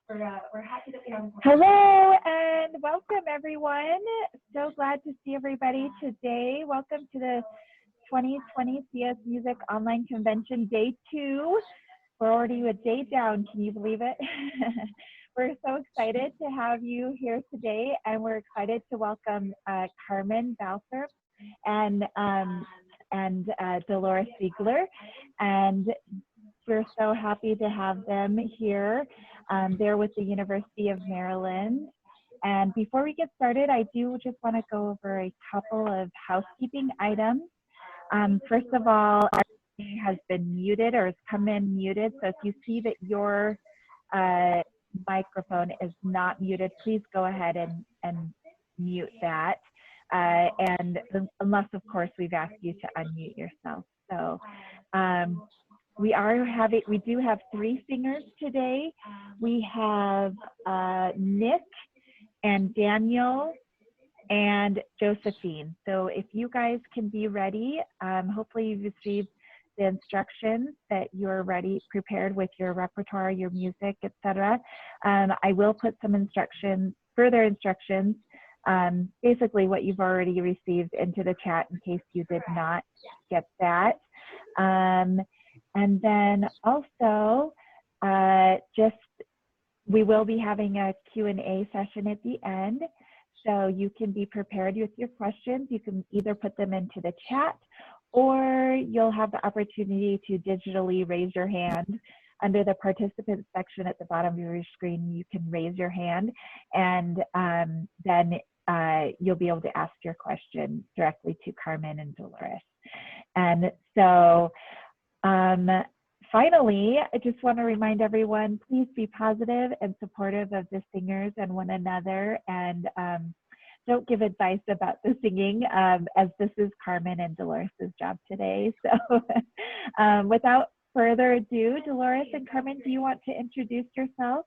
We're happy that we have. Hello and welcome everyone. So glad to see everybody today. Welcome to the 2020 CS Music Online Convention Day 2. We're already a day down. Can you believe it? We're so excited to have you here today, and we're excited to welcome Carmen, Balthrop, and Delores Ziegler. And we're so happy to have them here. They're with the University of Maryland. And before we get started, I do just want to go over a couple of housekeeping items. First of all, everybody has been muted or has come in muted. So if you see that your microphone is not muted, please go ahead and mute that. And unless, of course, we've asked you to unmute yourself. So we do have 3 singers today. We have Nick and Daniel and Josephine. So if you guys can be ready, hopefully you've received the instructions that you're ready, prepared with your repertoire, your music, etc. I will put some instructions, further instructions, basically what you've already received into the chat in case you did not get that. And then also, we will be having a Q&A session at the end. So you can be prepared with your questions. You can either put them into the chat, or you'll have the opportunity to digitally raise your hand. Under the participants section at the bottom of your screen, you can raise your hand, and then you'll be able to ask your question directly to Carmen and Delores. And so finally, I just want to remind everyone, please be positive and supportive of the singers and one another, and don't give advice about the singing, as this is Carmen and Dolores' job today. So without further ado, Delores and Carmen, do you want to introduce yourself?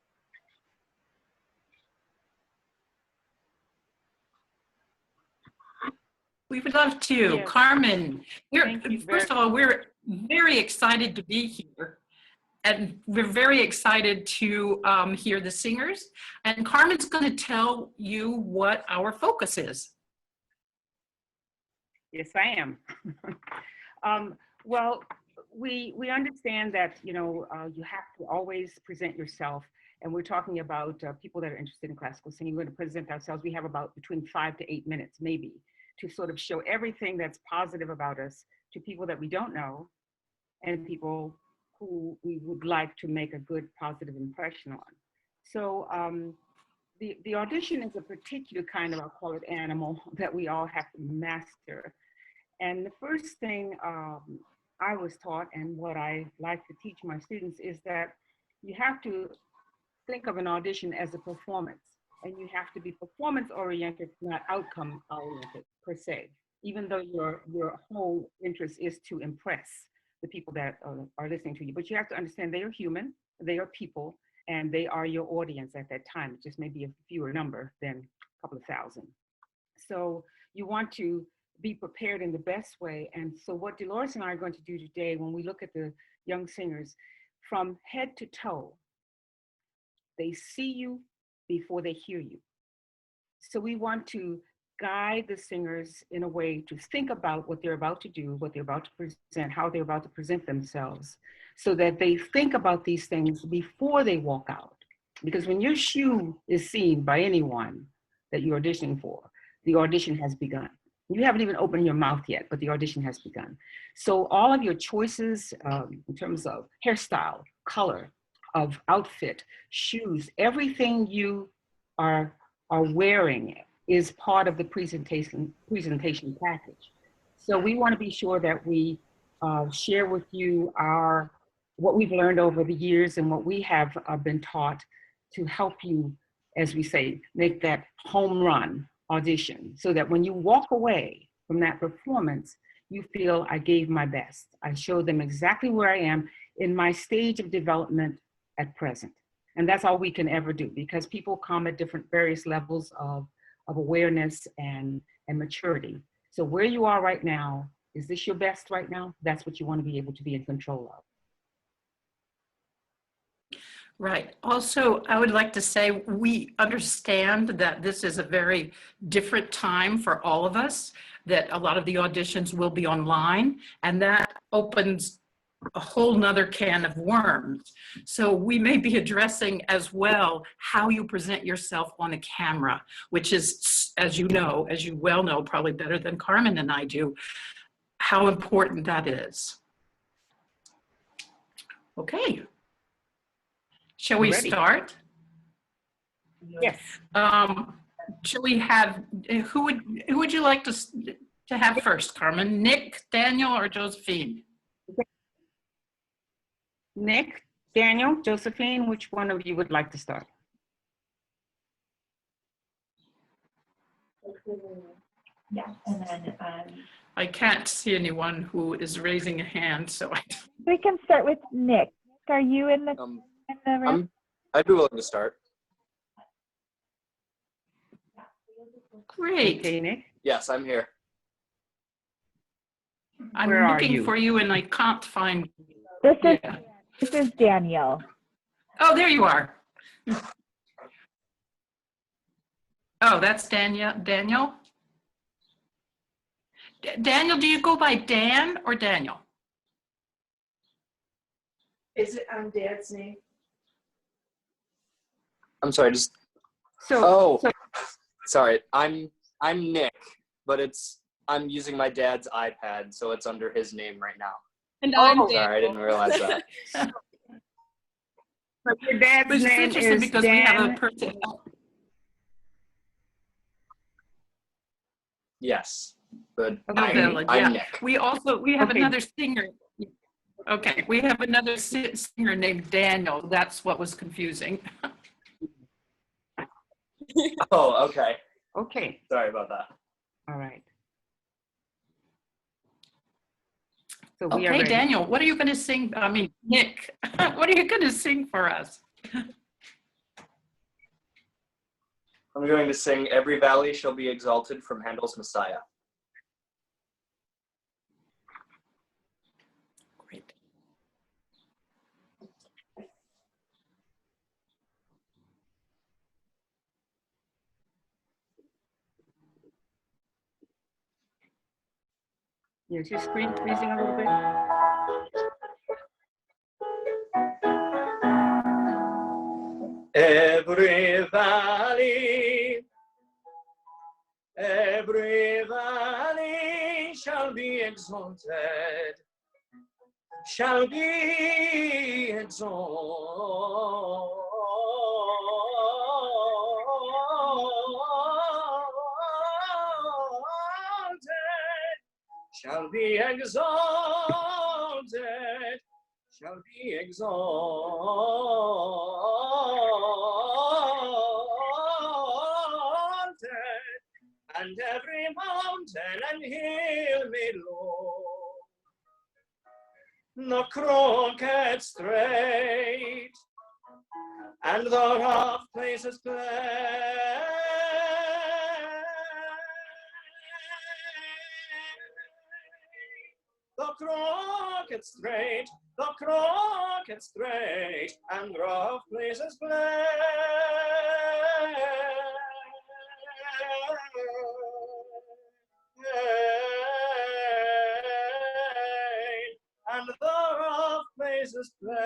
We would love to. Yes. Carmen, first of all, we're very excited to be here. And we're very excited to hear the singers. And Carmen's going to tell you what our focus is. Yes, I am. Well, we understand that, you have to always present yourself. And we're talking about people that are interested in classical singing. We're going to present ourselves. We have about between 5 to 8 minutes, maybe, to sort of show everything that's positive about us to people that we don't know and people who we would like to make a good positive impression on. So the audition is a particular kind of, I'll call it, animal that we all have to master. And the first thing I was taught, and what I like to teach my students, is that you have to think of an audition as a performance, and you have to be performance oriented, not outcome oriented per se, even though your whole interest is to impress the people that are listening to you. But you have to understand they are human, they are people, and they are your audience at that time. It just may be a fewer number than a couple of thousand. So you want to be prepared in the best way. And so what Delores and I are going to do today, when we look at the young singers, from head to toe, they see you before they hear you. So we want to guide the singers in a way to think about what they're about to do, what they're about to present, how they're about to present themselves, so that they think about these things before they walk out. Because when your shoe is seen by anyone that you're auditioning for, the audition has begun. You haven't even opened your mouth yet, but the audition has begun. So all of your choices in terms of hairstyle, color, of outfit, shoes, everything you are wearing is part of the presentation package. So we want to be sure that we share with you what we've learned over the years and what we have been taught to help you, as we say, make that home run audition, so that when you walk away from that performance, you feel I gave my best. I showed them exactly where I am in my stage of development at present. And that's all we can ever do, because people come at various levels of awareness and maturity. So where you are right now, is this your best right now? That's what you want to be able to be in control of. Right. Also, I would like to say we understand that this is a very different time for all of us, that a lot of the auditions will be online, and that opens a whole nother can of worms. So we may be addressing as well how you present yourself on a camera, which is, as you know, as you well know, probably better than Carmen and I do, how important that is. Okay. Shall we start? Yes. Shall we have, who would you like to have first, Carmen? Nick, Daniel, or Josephine? Nick, Daniel, Josephine, which one of you would like to start? Yeah, and then I can't see anyone who is raising a hand, so we can start with Nick. Are you in the room? I'd be willing to start. Great. Okay, Nick. Yes, I'm here. I'm Where are looking you? for you and I can't find. This is Yeah. this is Daniel. Oh, there you are. Oh, that's Daniel. Daniel? Daniel, do you go by Dan or Daniel? Is it on Dad's name? I'm sorry, just sorry. I'm Nick, but I'm using my dad's iPad, so it's under his name right now. And I'm Dan. Sorry, I didn't realize that. But your dad's But it's name interesting is because Dan. we have a person. Yes, but Okay. I'm Nick. We have Okay. another singer. Okay, we have another singer named Daniel. That's what was confusing. Oh, okay. Okay, Sorry about that. all right. So we are Okay, ready. Daniel, what are you going to sing? I mean, Nick, what are you going to sing for us? I'm going to sing "Every Valley Shall Be Exalted" from Handel's Messiah. Great. Is your screen freezing a little bit? Every valley shall be exalted, shall be exalted, shall be exalted, shall be exalted, and every mountain and hill made low, the crooked straight, and the rough places plain. The crooked straight, and rough places plain. And the rough places plain.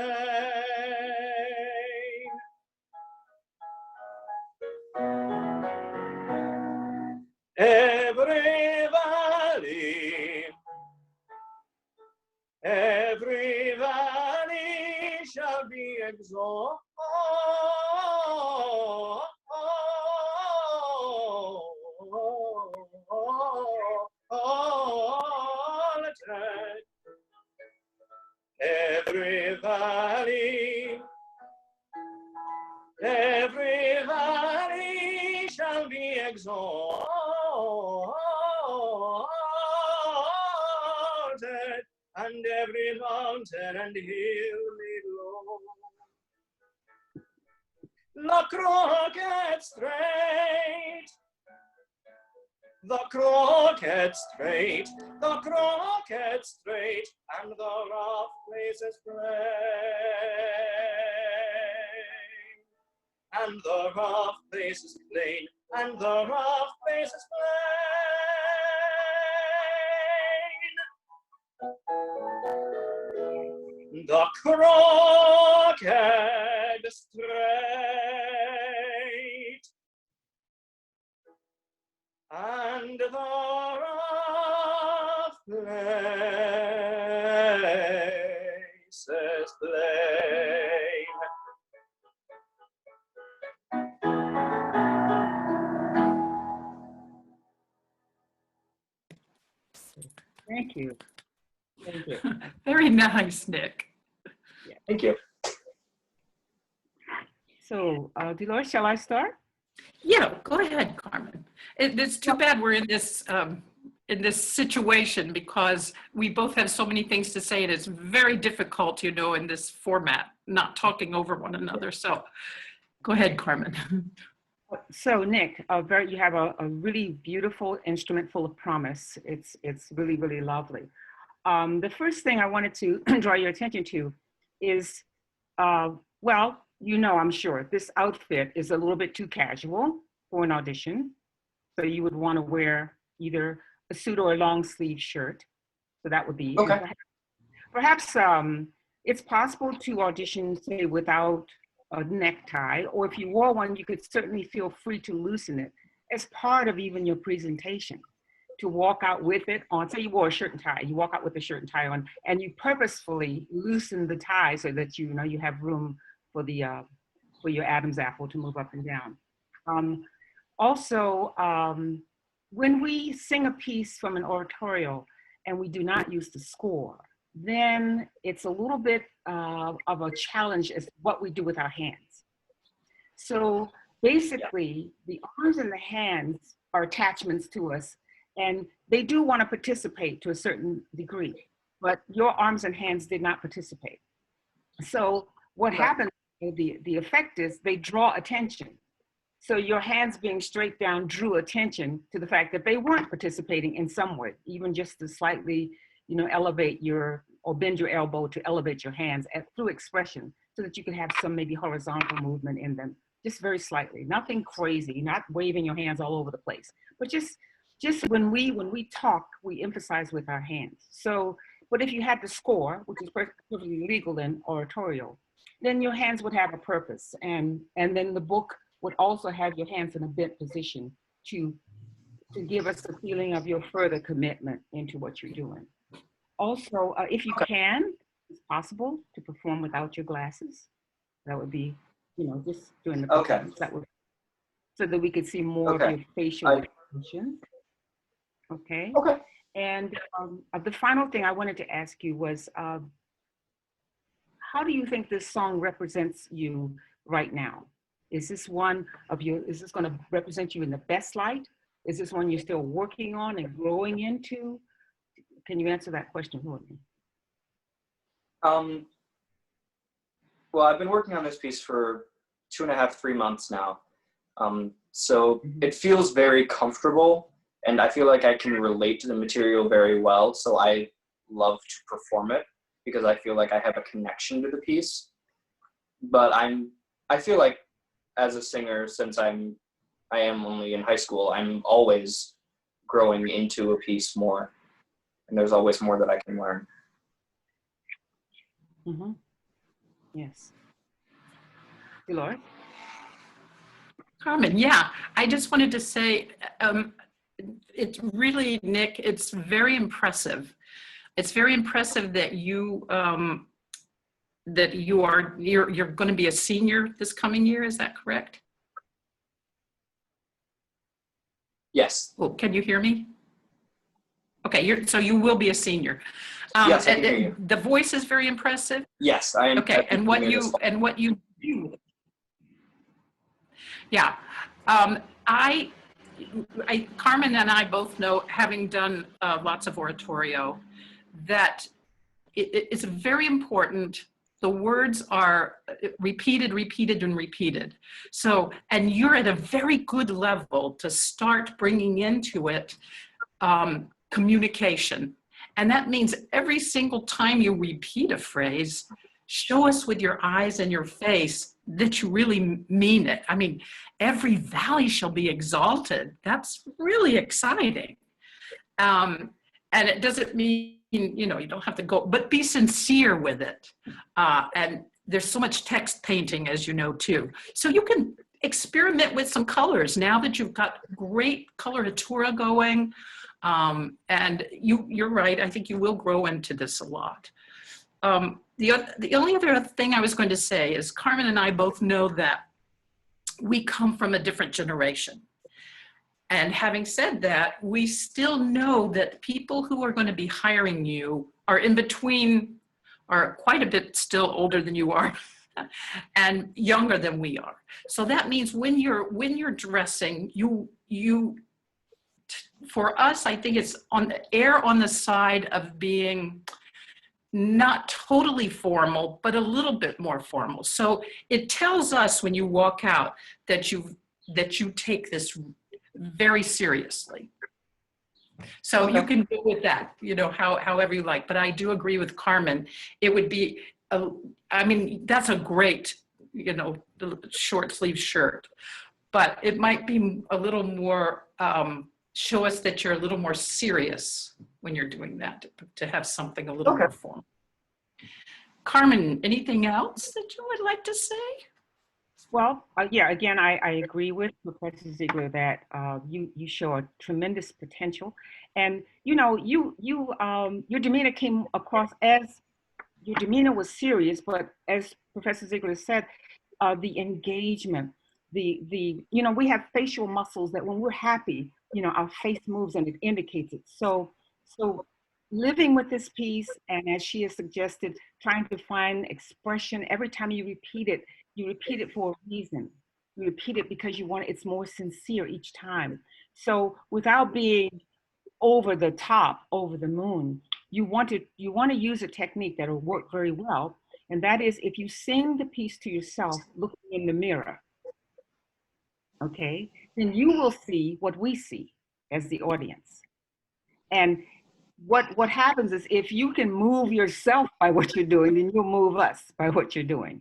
Every valley shall be exalted, every valley shall be exalted, and every mountain and hill made low. The crooked straight, and the rough places plain. and the rough place is plain, and the rough place is plain. The crooked straight, and the rough place is plain. Thank you. Thank you. Very nice, Nick. Thank you. So, Delores, shall I start? Yeah, go ahead, Carmen. It's too bad we're in this situation because we both have so many things to say and it's very difficult, you know, in this format, not talking over one another. So go ahead, Carmen. So Nick, you have a really beautiful instrument full of promise. It's really, really lovely. The first thing I wanted to draw your attention to is, well, you know, I'm sure this outfit is a little bit too casual for an audition. So you would want to wear either a suit or a long sleeve shirt. So that would be, okay. Perhaps it's possible to audition, say, without a necktie, or if you wore one, you could certainly feel free to loosen it as part of even your presentation. To walk out with it on, say you wore a shirt and tie, you walk out with a shirt and tie on, and you purposefully loosen the tie so that you know you have room for the for your Adam's apple to move up and down. Also, when we sing a piece from an oratorio and we do not use the score, then it's a little bit of a challenge as to what we do with our hands. So basically, the arms and the hands are attachments to us, and they do want to participate to a certain degree, but your arms and hands did not participate. So what happens, the effect is they draw attention. So your hands being straight down drew attention to the fact that they weren't participating in some way, even just to slightly, you know, elevate your, or bend your elbow to elevate your hands through expression so that you can have some maybe horizontal movement in them, just very slightly, nothing crazy, not waving your hands all over the place, but just when we talk, we emphasize with our hands. So, but if you had the score, which is perfectly legal in oratorio, then your hands would have a purpose. And then the book would also have your hands in a bent position to give us the feeling of your further commitment into what you're doing. Also, if you can, it's possible to perform without your glasses. That would be, you know, just during the performance. That would, so that we could see more of your facial expression. Okay. Okay. And the final thing I wanted to ask you was, how do you think this song represents you right now? Is this one of your, is this going to represent you in the best light? Is this one you're still working on and growing into? Can you answer that question for me? Well, I've been working on this piece for 2.5, 3 months now. So it feels very comfortable. And I feel like I can relate to the material very well. So I love to perform it because I feel like I have a connection to the piece. But I feel like as a singer, since I am only in high school, I'm always growing into a piece more. And there's always more that I can learn. Mm-hmm. Yes. Delores? Carmen, yeah, I just wanted to say, it's really, Nick, it's very impressive. It's very impressive that you're going to be a senior this coming year. Is that correct? Yes. Oh, can you hear me? Okay, so you will be a senior. Yes, I can hear you. The voice is very impressive. Yes, I am. Okay, and what you do. Yeah, Carmen and I both know, having done lots of oratorio, that it's very important. The words are repeated, repeated, and repeated. So, and you're at a very good level to start bringing into it communication. And that means every single time you repeat a phrase, show us with your eyes and your face that you really mean it. I mean, every valley shall be exalted. That's really exciting. And it doesn't mean, you know, you don't have to go, but be sincere with it. And there's so much text painting, as you know, too. So you can experiment with some colors now that you've got great coloratura going. And you're right, I think you will grow into this a lot. The only other thing I was going to say is Carmen and I both know that we come from a different generation. And having said that, we still know that people who are going to be hiring you are in between, are quite a bit still older than you are and younger than we are. So that means when you're dressing, for us, I think it's on the side of being not totally formal, but a little bit more formal. So it tells us when you walk out that you take this very seriously. So you can go with that, you know, however you like. But I do agree with Carmen. It would be, I mean, that's a great, you know, short sleeve shirt, but it might be a little more, show us that you're a little more serious when you're doing that, to have something a little more formal. Carmen, anything else that you would like to say? Well, yeah, again, I agree with Professor Ziegler that you show a tremendous potential. And, you know, your demeanor came across as, your demeanor was serious, but as Professor Ziegler said, the engagement, you know, we have facial muscles that when we're happy, you know, our face moves and it indicates it. So living with this piece, and as she has suggested, trying to find expression, every time you repeat it for a reason. You repeat it because you want it's more sincere each time. So without being over the top, over the moon, you want to use a technique that will work very well. And that is, if you sing the piece to yourself, looking in the mirror, okay, then you will see what we see as the audience. And what happens is, if you can move yourself by what you're doing, then you'll move us by what you're doing.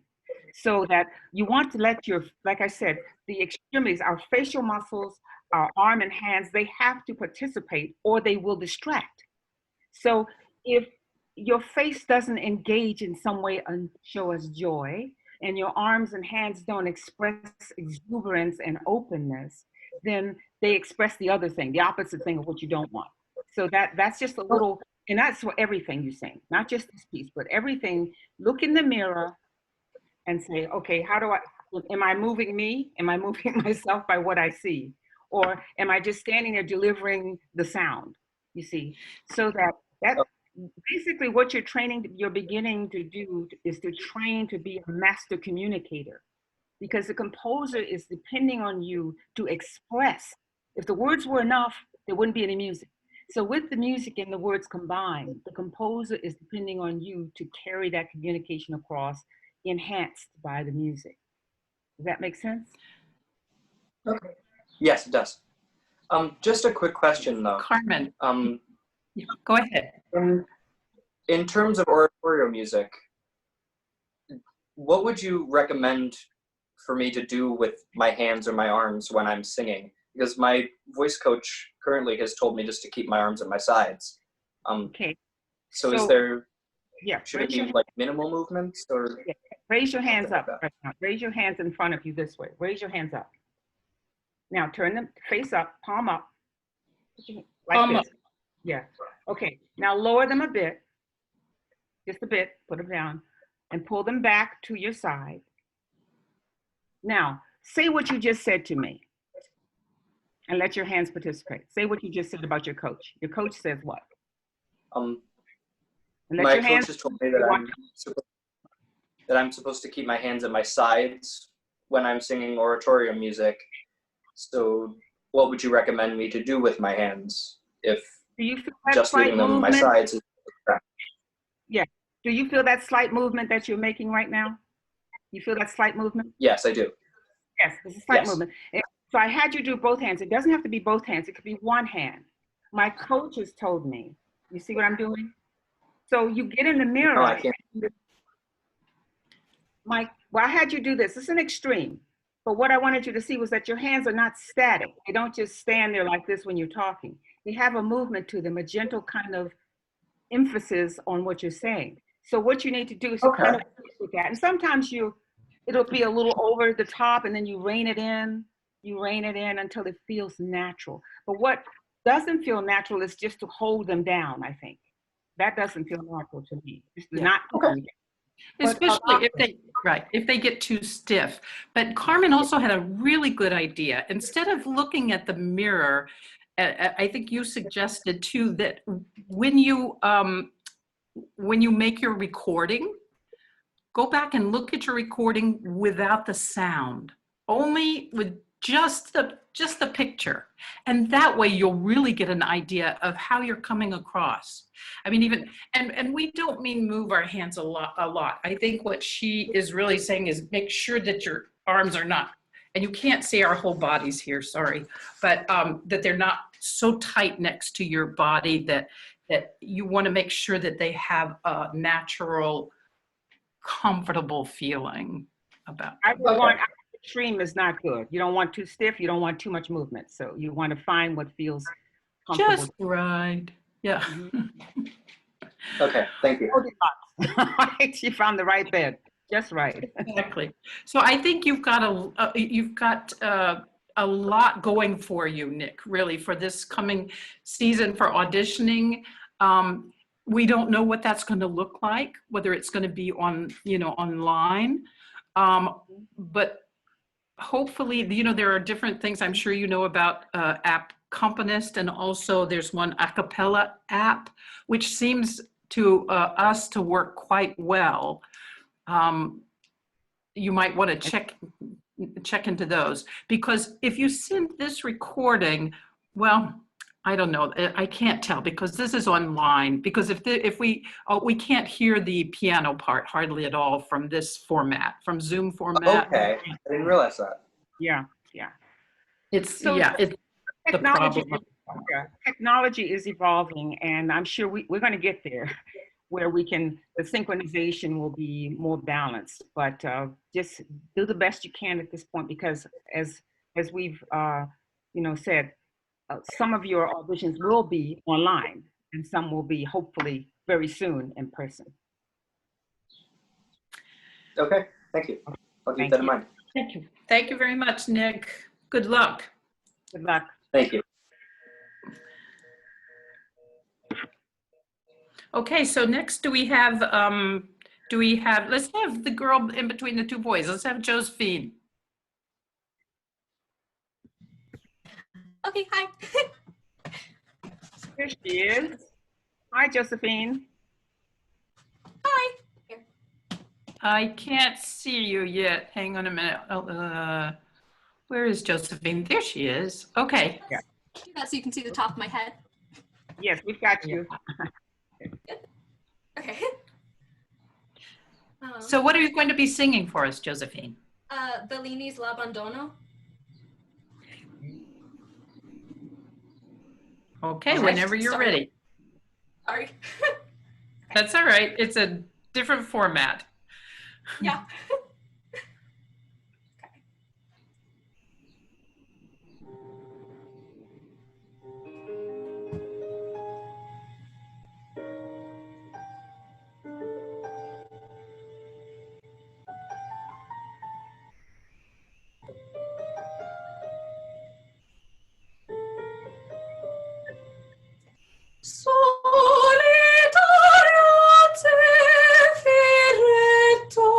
So that you want to let your, like I said, the extremities, our facial muscles, our arm and hands, they have to participate or they will distract. So if your face doesn't engage in some way and show us joy, and your arms and hands don't express exuberance and openness, then they express the other thing, the opposite thing of what you don't want. So that's just a little, and that's for everything you sing, not just this piece, but everything. Look in the mirror and say, okay, am I moving me? Am I moving myself by what I see? Or am I just standing there delivering the sound, you see? So that basically what you're beginning to do is to train to be a master communicator, because the composer is depending on you to express. If the words were enough, there wouldn't be any music. So with the music and the words combined, the composer is depending on you to carry that communication across, enhanced by the music. Does that make sense? Okay. Yes, it does. Just a quick question though. Carmen, go ahead. In terms of oratorio music, what would you recommend for me to do with my hands or my arms when I'm singing? Because my voice coach currently has told me just to keep my arms at my sides. Okay. So is there, yeah, should it be like minimal movements or? Yeah. Raise your hands up right now. Raise your hands in front of you this way. Raise your hands up. Now turn them face up, palm up. Like Palm this. up. Yeah. Okay. Now lower them a bit. Just a bit. Put them down and pull them back to your side. Now, say what you just said to me and let your hands participate. Say what you just said about your coach. Your coach says what? My coach has told me that I'm supposed to keep my hands at my sides when I'm singing oratorio music. So what would you recommend me to do with my hands if just leaving them at my sides is correct? Yeah. Do you feel that slight movement that you're making right now? You feel that slight movement? Yes, I do. Yes, it's a slight movement. So I had you do both hands. It doesn't have to be both hands. It could be one hand. My coach has told me. You see what I'm doing? So you get in the mirror. No, I can't. Well, I had you do this. It's an extreme. But what I wanted you to see was that your hands are not static. They don't just stand there like this when you're talking. They have a movement to them, a gentle kind of emphasis on what you're saying. So what you need to do is to kind of with that. And sometimes it'll be a little over the top, and then you rein it in. You rein it in until it feels natural. But what doesn't feel natural is just to hold them down, I think. That doesn't feel natural to me. Just not Especially if they get too stiff. But Carmen also had a really good idea. Instead of looking at the mirror, I think you suggested too that when you make your recording, go back and look at your recording without the sound, only with just the picture. And that way you'll really get an idea of how you're coming across. I mean, even, and we don't mean move our hands a lot. I think what she is really saying is make sure that your arms are not, and you can't see our whole bodies here, sorry, but that they're not so tight next to your body that you want to make sure that they have a natural, comfortable feeling about them. Extreme is not good. You don't want too stiff. You don't want too much movement. So you want to find what feels comfortable. Just right. Yeah. Okay, thank you. You found the right bed. Just right. Exactly. So I think you've got a lot going for you, Nick, really, for this coming season for auditioning. We don't know what that's going to look like, whether it's going to be online. But hopefully, there are different things I'm sure you know about app Accompanist, and also there's one a cappella app, which seems to us to work quite well. You might want to check into those, because if you send this recording, well, I don't know, I can't tell because this is online, because if we can't hear the piano part hardly at all from this format, from Zoom format. Okay, I didn't realize that. Yeah. It's technology, the problem. Technology is evolving, and I'm sure we're going to get there where the synchronization will be more balanced, but just do the best you can at this point, because as we've said, some of your auditions will be online and some will be hopefully very soon in person. Okay, thank you. I'll keep that in mind. Thank you. Thank you very much, Nick. Good luck. Good luck. Thank you. Okay, so next let's have the girl in between the two boys. Let's have Josephine. Okay, hi. Here she is. Hi, Josephine. Hi. Here. I can't see you yet. Hang on a minute. Where is Josephine? There she is. Okay. Yeah. Do that so you can see the top of my head. Yes, we've got you. Okay. So what are you going to be singing for us, Josephine? Bellini's L'Abbandono. Okay, whenever you're ready. Sorry. That's all right. It's a different format. Yeah. Solitaria te firetto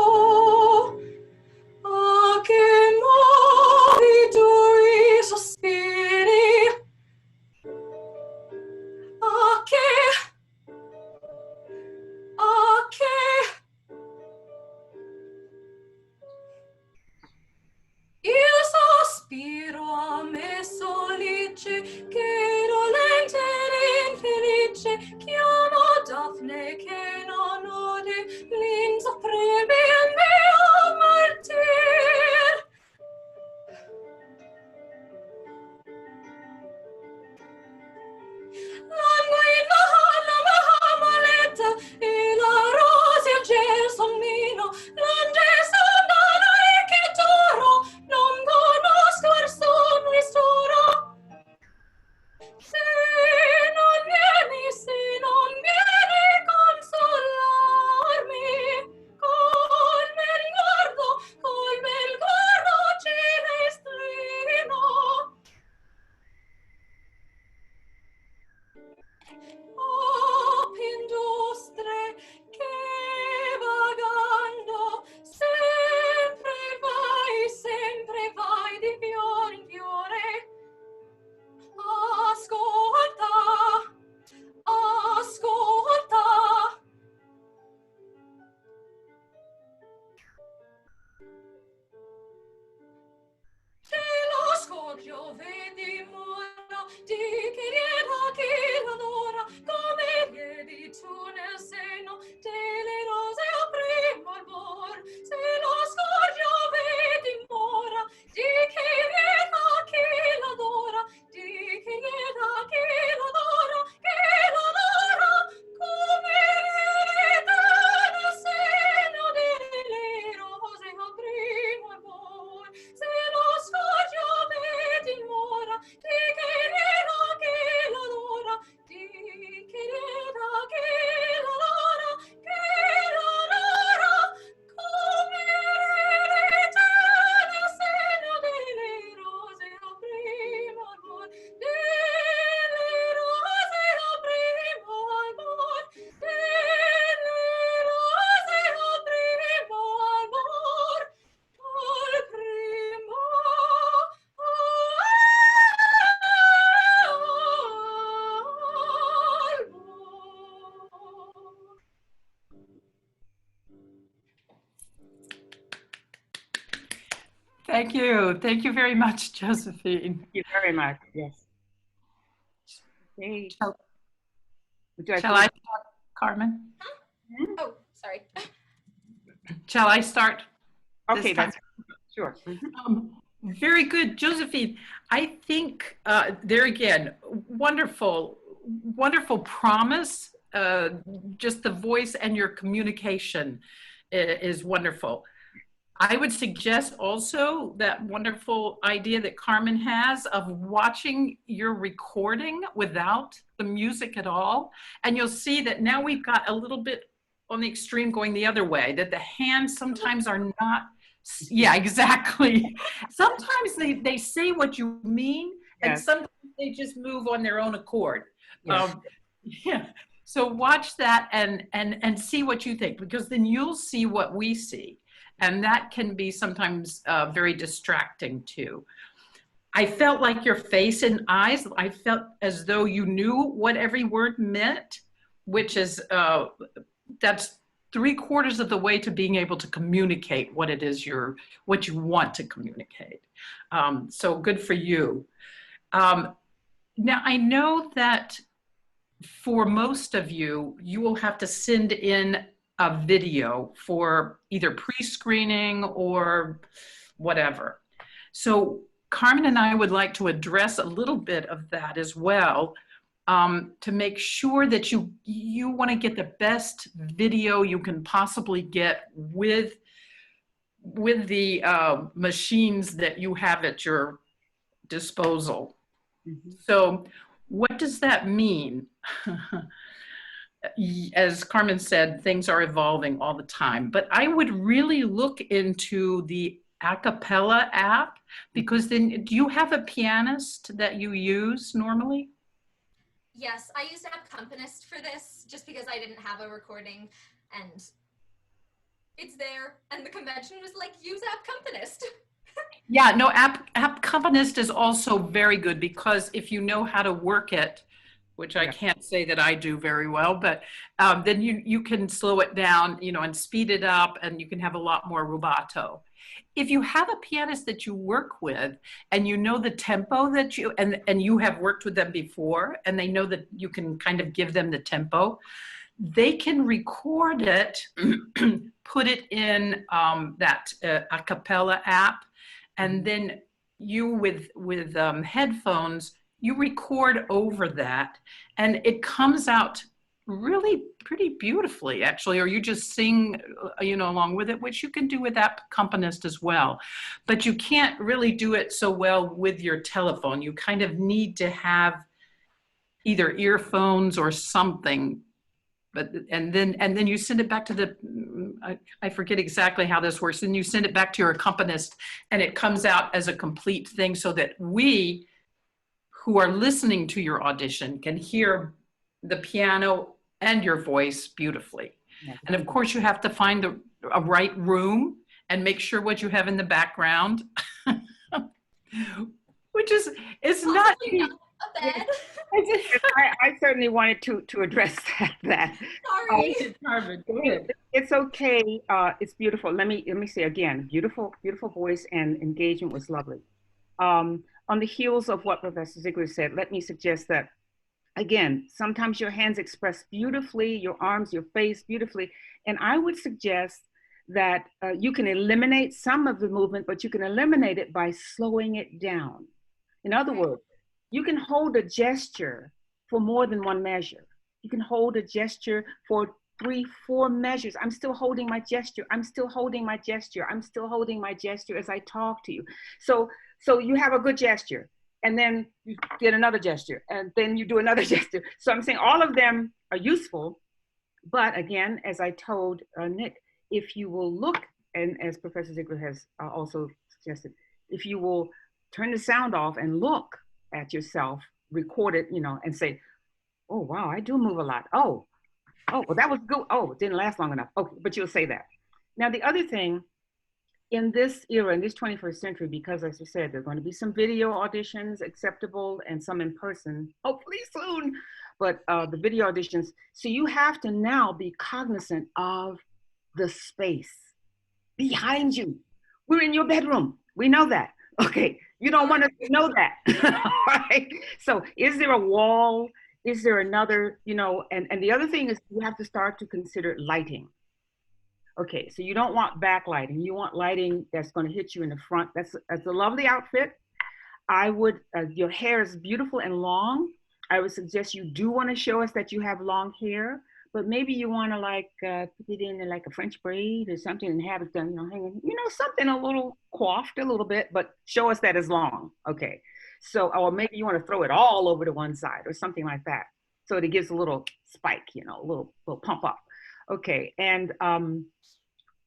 Thank you. Thank you very much, Josephine. Thank you very much. Yes. Okay. Shall I start, Carmen? Oh, sorry. Shall I start? Okay, that's sure. Very good, Josephine. I think there again, wonderful, wonderful promise. Just the voice and your communication is wonderful. I would suggest also that wonderful idea that Carmen has of watching your recording without the music at all. And you'll see that now we've got a little bit on the extreme going the other way, that the hands sometimes are not, yeah, exactly. Sometimes they say what you mean, and Yes. sometimes they just move on their own accord. Yes. Yeah. So watch that and see what you think, because then you'll see what we see. And that can be sometimes very distracting too. I felt like your face and eyes, I felt as though you knew what every word meant, which is, that's 3/4 of the way to being able to communicate what it is what you want to communicate. So good for you. Now I know that for most of you, you will have to send in a video for either pre-screening or whatever. So Carmen and I would like to address a little bit of that as well, to make sure that you want to get the best video you can possibly get with the machines that you have at your disposal. Mm-hmm. So what does that mean? As Carmen said, things are evolving all the time, but I would really look into the a cappella app, because then, do you have a pianist that you use normally? Yes, I used Accompanist for this just because I didn't have a recording, and it's there, and the convention was like, use Accompanist. Yeah, no, Accompanist is also very good, because if you know how to work it, which I can't say that I do very well, but then you can slow it down, you know, and speed it up, and you can have a lot more rubato. If you have a pianist that you work with and you know the tempo that and you have worked with them before, and they know that you can kind of give them the tempo, they can record it, put it in that a cappella app, and then you with headphones, you record over that, and it comes out really pretty beautifully, actually, or you just sing, you know, along with it, which you can do with that accompanist as well. But you can't really do it so well with your telephone. You kind of need to have either earphones or something. But and then you send it back to the, I forget exactly how this works. Then you send it back to your accompanist, and it comes out as a complete thing, so that we who are listening to your audition can hear the piano and your voice beautifully. And of course, you have to find a right room and make sure what you have in the background, which is, it's not bad. I certainly wanted to address that. Sorry. Carmen, it's okay. It's beautiful. Let me say again, beautiful voice, and engagement was lovely. On the heels of what Professor Ziegler said, let me suggest that, again, sometimes your hands express beautifully, your arms, your face beautifully. And I would suggest that you can eliminate some of the movement, but you can eliminate it by slowing it down. In other words, you can hold a gesture for more than one measure. You can hold a gesture for 3, 4 measures. I'm still holding my gesture. I'm still holding my gesture. I'm still holding my gesture as I talk to you. So you have a good gesture, and then you get another gesture, and then you do another gesture. So I'm saying all of them are useful, but again, as I told Nick, if you will look, and as Professor Ziegler has also suggested, if you will turn the sound off and look at yourself, record it, you know, and say, oh, wow, I do move a lot. Oh, well, that was good. Oh, it didn't last long enough. Okay, but you'll say that. Now, the other thing, in this era, in this 21st century, because as I said, there are going to be some video auditions acceptable and some in person, hopefully soon, but the video auditions. So you have to now be cognizant of the space behind you. We're in your bedroom. We know that. Okay. You don't want us to know that. All right. So is there a wall? Is there another, you know, and the other thing is you have to start to consider lighting. Okay. So you don't want backlighting. You want lighting that's going to hit you in the front. That's a lovely outfit. I would, your hair is beautiful and long. I would suggest you do want to show us that you have long hair, but maybe you want to like put it in like a French braid or something and have it done, you know, hanging, you know, something a little coiffed a little bit, but show us that it's long. Okay. So, or maybe you want to throw it all over to one side or something like that. So it gives a little spike, you know, a little pump up. Okay. And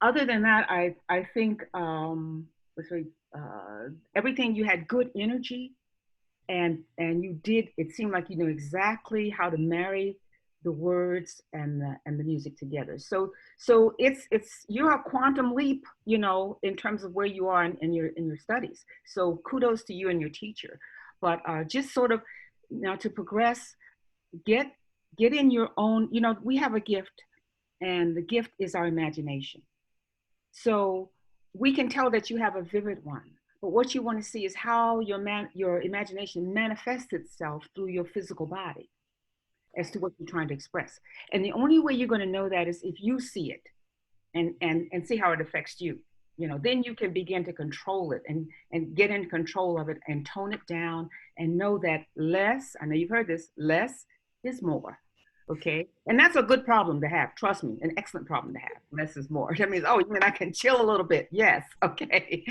other than that, I think everything, you had good energy. And you did, it seemed like you knew exactly how to marry the words and the music together. So it's you're a quantum leap, you know, in terms of where you are in your studies. So kudos to you and your teacher. But just sort of now to progress, get in your own, you know, we have a gift, and the gift is our imagination. So we can tell that you have a vivid one. But what you want to see is how your imagination manifests itself through your physical body as to what you're trying to express. And the only way you're going to know that is if you see it and see how it affects you. You know, then you can begin to control it and get in control of it and tone it down and know that less, I know you've heard this, less is more. Okay. And that's a good problem to have. Trust me, an excellent problem to have. Less is more. That means, oh, you mean I can chill a little bit? Yes. Okay.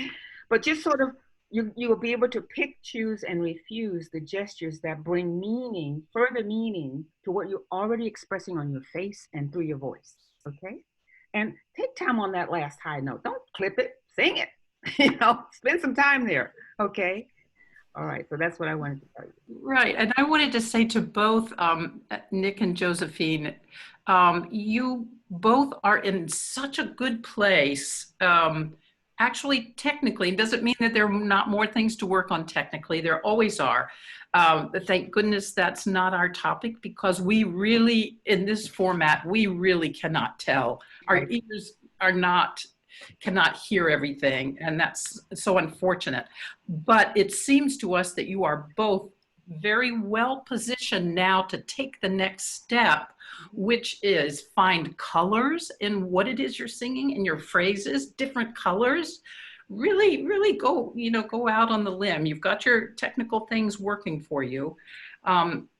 But just sort of, you will be able to pick, choose, and refuse the gestures that bring meaning, further meaning to what you're already expressing on your face and through your voice. Okay. And take time on that last high note. Don't clip it, sing it. You know, spend some time there. Okay. All right. So that's what I wanted to tell you. Right. And I wanted to say to both Nick and Josephine, you both are in such a good place. Actually, technically, it doesn't mean that there are not more things to work on technically. There always are. Thank goodness that's not our topic, because we really, in this format, we really cannot tell. Our ears cannot hear everything, and that's so unfortunate. But it seems to us that you are both very well positioned now to take the next step, which is find colors in what it is you're singing, in your phrases, different colors. Really go out on the limb. You've got your technical things working for you.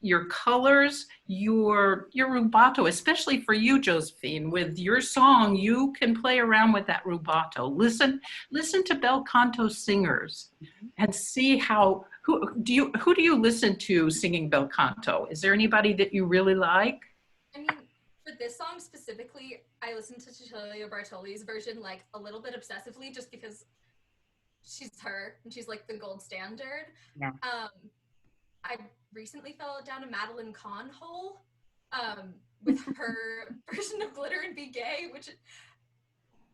Your colors, your rubato, especially for you, Josephine, with your song, you can play around with that rubato. Listen to bel canto singers and see who do you listen to singing bel canto? Is there anybody that you really like? I mean, for this song specifically, I listened to Cecilia Bartoli's version like a little bit obsessively, just because she's her and she's like the gold standard. Yeah. I recently fell down a Madeline Kahn hole with her version of Glitter and Be Gay, which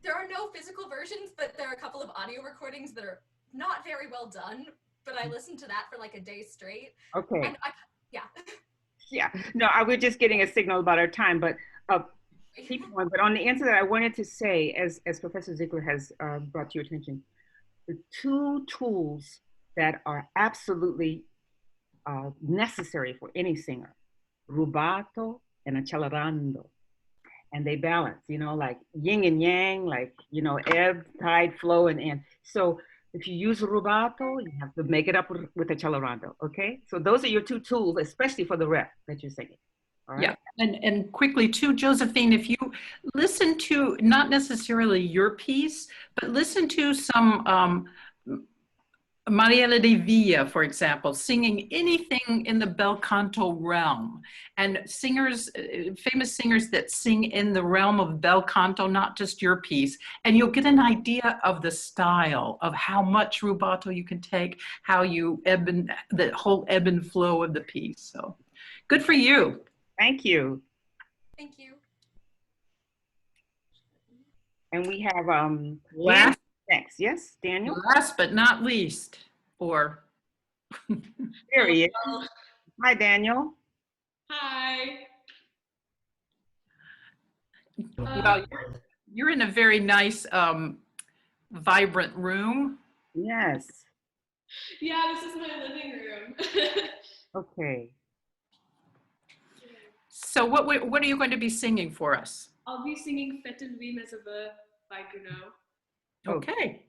there are no physical versions, but there are a couple of audio recordings that are not very well done, but I listened to that for like a day straight. Okay. And yeah. Yeah. No, I was just getting a signal about our time, but keep going. But on the answer that I wanted to say, as Professor Ziegler has brought to your attention, the two tools that are absolutely necessary for any singer, rubato and accelerando. And they balance, you know, like yin and yang, like, you know, ebb, tide, flow, and so if you use rubato, you have to make it up with accelerando, okay? So those are your two tools, especially for the rep that you're singing. All right? Yeah, and quickly too, Josephine, if you listen to not necessarily your piece, but listen to some Mariela de Villa, for example, singing anything in the bel canto realm, and singers, famous singers that sing in the realm of bel canto, not just your piece, and you'll get an idea of the style, of how much rubato you can take, how you the whole ebb and flow of the piece. So good for you. Thank you. Thank you. And we have Last, next, yes, Daniel? last but not least, or There he is. Hi, Daniel. Hi. well, you're in a very nice, vibrant room. Yes. Yeah, this is my living room. Okay. So what are you going to be singing for us? I'll be singing Fette Louis Mesave by Gounod. Okay.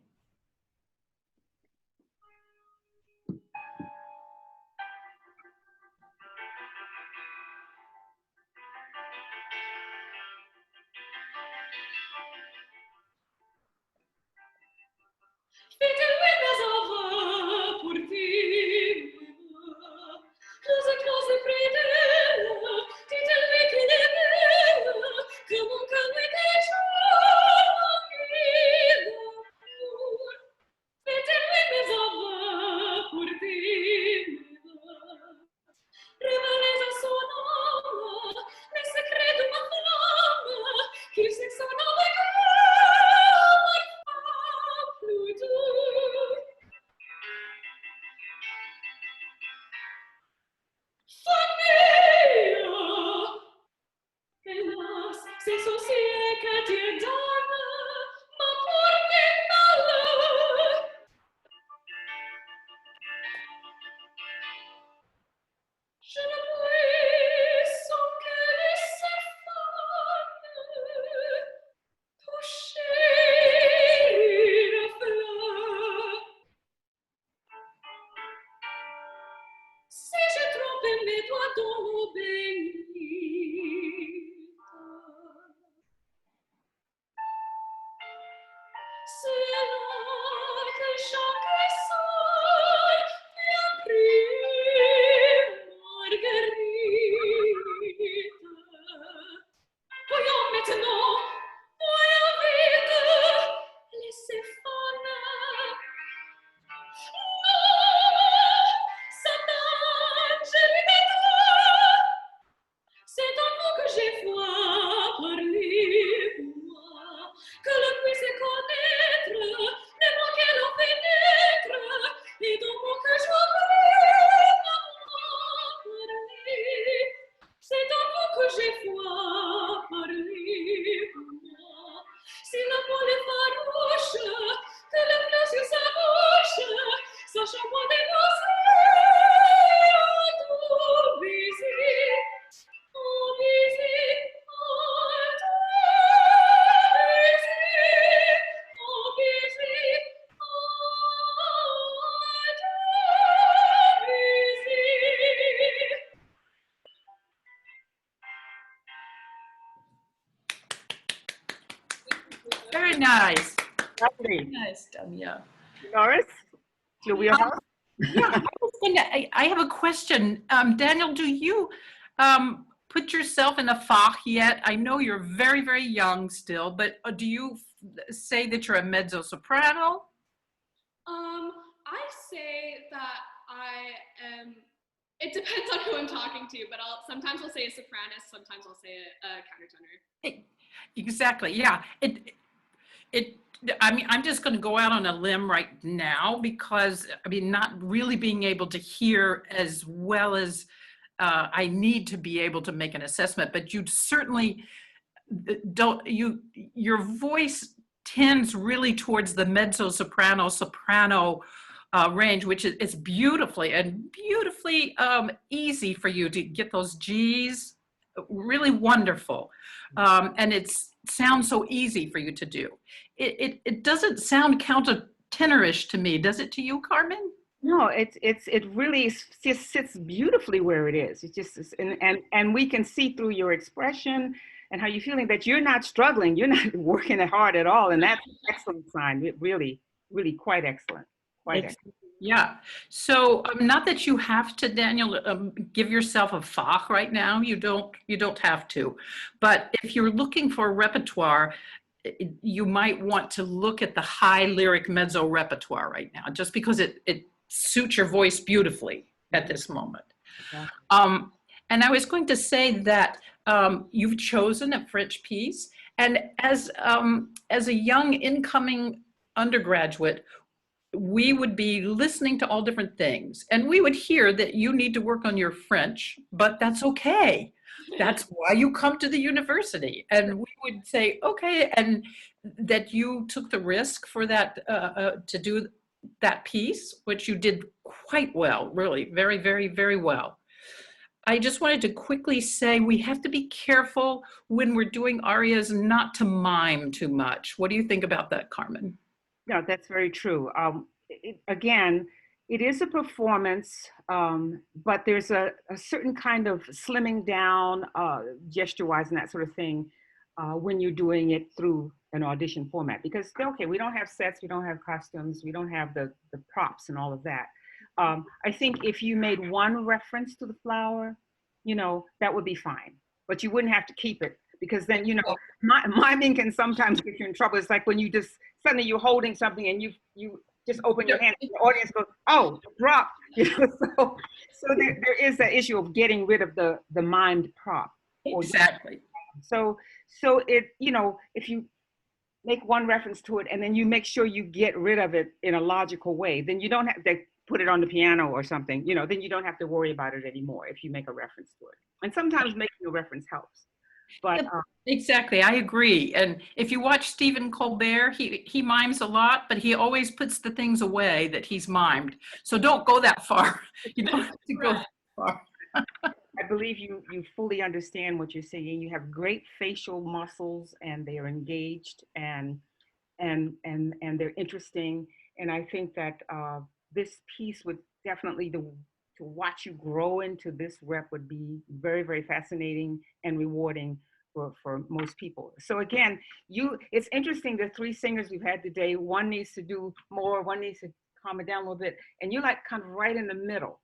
Fette Louis Mesave pour ti. Close, close, predella. Dites-lui qu'il est belle. Que mon cœur lui déjà l'amour. Fette Louis Mesave pour ti. Révélez à son âme les secrets de ma flamme, qu'il sait son âme plus doux. Famille, hélas, c'est ceci que Dieu donne, ma porte malheur. Je ne puis sans qu'elle s'effane toucher une fleur. Si j'ai trompé mes doigts dans l'eau bénite, c'est là que chaque sol vient pris Marguerite. Voyons maintenant, voyons vite, laissez faner. Non, Satan, je lui mets. C'est en vous que j'ai foi, parlez-moi, que l'on puisse connaître, ne manquer l'en pénètre, et dans mon cœur je parler. C'est en vous que j'ai foi, parlez-moi. Si la foule est farouche, que le fleur sur sa bouche, sachant moi dénoncer, tout baiser. Very nice. Lovely. Nice, Dania. Doris, your wheelhouse? Yeah, I have a question. Daniel, do you put yourself in a Fach yet? I know you're very, very young still, but do you say that you're a mezzo-soprano? I say that I am, it depends on who I'm talking to, but sometimes I'll say a sopranos, sometimes I'll say a countertenor. Exactly, yeah. I mean, I'm just going to go out on a limb right now because, I mean, not really being able to hear as well as I need to be able to make an assessment, but you certainly don't, your voice tends really towards the mezzo-soprano, soprano range, which is beautifully easy for you to get those G's, really wonderful. And it sounds so easy for you to do. It doesn't sound countertenorish to me, does it to you, Carmen? No, it really just sits beautifully where it is. It just is, and we can see through your expression and how you're feeling that you're not struggling, you're not working hard at all, and that's an excellent sign. It really, really quite excellent. Quite excellent. Yeah. So not that you have to, Daniel, give yourself a Fach right now. You don't have to. But if you're looking for a repertoire, you might want to look at the high lyric mezzo repertoire right now, just because it suits your voice beautifully at this moment. Yeah. And I was going to say that you've chosen a French piece, and as a young incoming undergraduate, we would be listening to all different things, and we would hear that you need to work on your French, but that's okay. That's why you come to the university. And we would say, okay, and that you took the risk for that, to do that piece, which you did quite well, really, very, very, very well. I just wanted to quickly say we have to be careful when we're doing arias not to mime too much. What do you think about that, Carmen? No, that's very true. Again, it is a performance, but there's a certain kind of slimming down gesture-wise and that sort of thing when you're doing it through an audition format. Because, okay, we don't have sets, we don't have costumes, we don't have the props and all of that. I think if you made one reference to the flower, you know, that would be fine. But you wouldn't have to keep it, because then, you know, miming can sometimes get you in trouble. It's like when you just, suddenly you're holding something and you just open your hand and the audience goes, oh, drop. You know, so there is that issue of getting rid of the mimed prop. Exactly. So it, you know, if you make one reference to it and then you make sure you get rid of it in a logical way, then you don't have to put it on the piano or something, you know, then you don't have to worry about it anymore if you make a reference to it. And sometimes making a reference helps. But exactly, I agree. And if you watch Stephen Colbert, he mimes a lot, but he always puts the things away that he's mimed. So don't go that far. You don't have to go that far. I believe you fully understand what you're saying. You have great facial muscles, and they are engaged, and they're interesting. And I think that this piece would definitely, to watch you grow into this rep would be very, very fascinating and rewarding for most people. So again, it's interesting, the three singers we've had today, one needs to do more, one needs to calm it down a little bit, and you're like kind of right in the middle.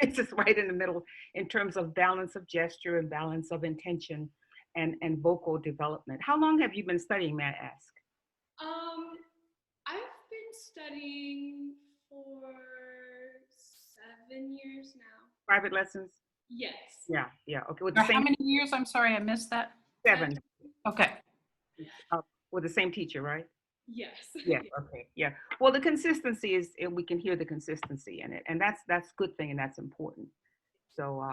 It's just right in the middle in terms of balance of gesture and balance of intention and vocal development. How long have you been studying, may I ask? I've been studying for 7 years now. Private lessons? Yes. Yeah. Okay. With For the same, how many years? I'm sorry, I missed that. 7. Okay. With the same teacher, right? Yes. Yeah. Okay. Yeah. Well, the consistency is, we can hear the consistency in it, and that's a good thing, and that's important. So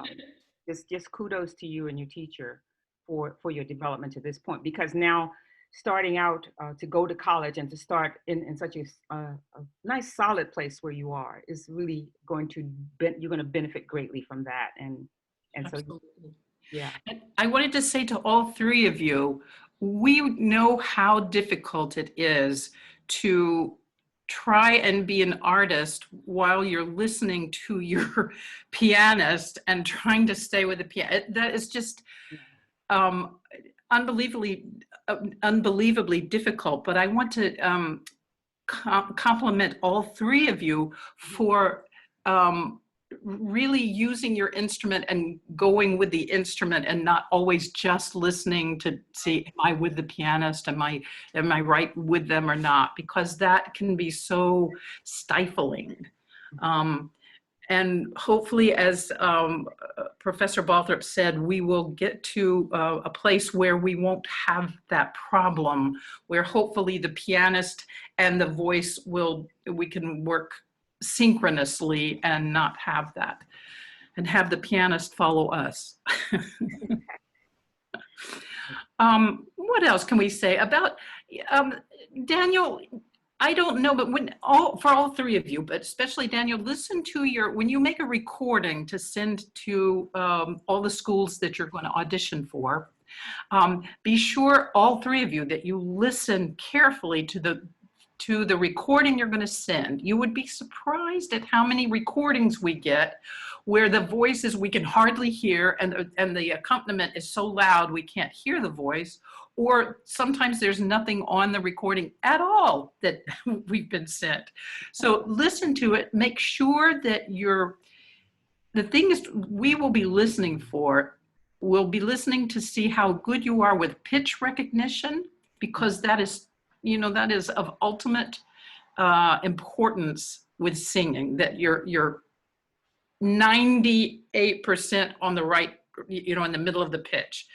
just kudos to you and your teacher for your development to this point, because now starting out to go to college and to start in such a nice solid place where you are is really you're going to benefit greatly from that, and Absolutely. so yeah. And I wanted to say to all three of you, we know how difficult it is to try and be an artist while you're listening to your pianist and trying to stay with the piano. That is just unbelievably difficult. But I want to compliment all three of you for really using your instrument and going with the instrument and not always just listening to see, am I with the pianist? Am I right with them or not? Because that can be so stifling. And hopefully, as Professor Balthrop said, we will get to a place where we won't have that problem, where hopefully the pianist and the voice we can work synchronously and not have that, and have the pianist follow us. What else can we say about Daniel? I don't know, but for all three of you, but especially Daniel, listen to when you make a recording to send to all the schools that you're going to audition for, be sure, all three of you, that you listen carefully to the recording you're going to send. You would be surprised at how many recordings we get where the voices we can hardly hear, and the accompaniment is so loud we can't hear the voice, or sometimes there's nothing on the recording at all that we've been sent. So listen to it, make sure that the thing is, we will be listening we'll be listening to see how good you are with pitch recognition, because that is of ultimate importance with singing, that you're 98% on the right, in the middle of the pitch.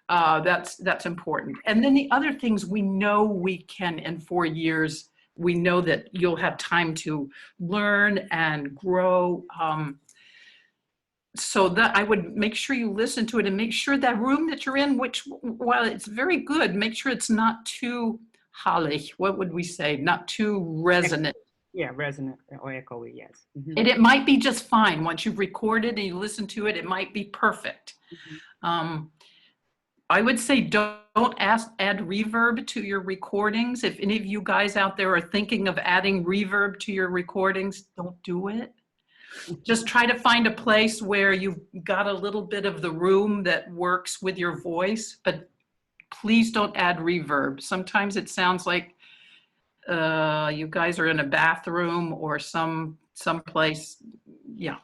That's important. And then the other things we know we can, in 4 years, we know that you'll have time to learn and grow. So that I would make sure you listen to it, and make sure that room that you're in, which, while it's very good, make sure it's not too holly. What would we say? Not too resonant. Yeah, resonant or echoey, yes. And it might be just fine. Once you've recorded and you listen to it, it might be perfect. I would say don't add reverb to your recordings. If any of you guys out there are thinking of adding reverb to your recordings, don't do it. Just try to find a place where you've got a little bit of the room that works with your voice, but please don't add reverb. Sometimes it sounds like you guys are in a bathroom or someplace. Yeah.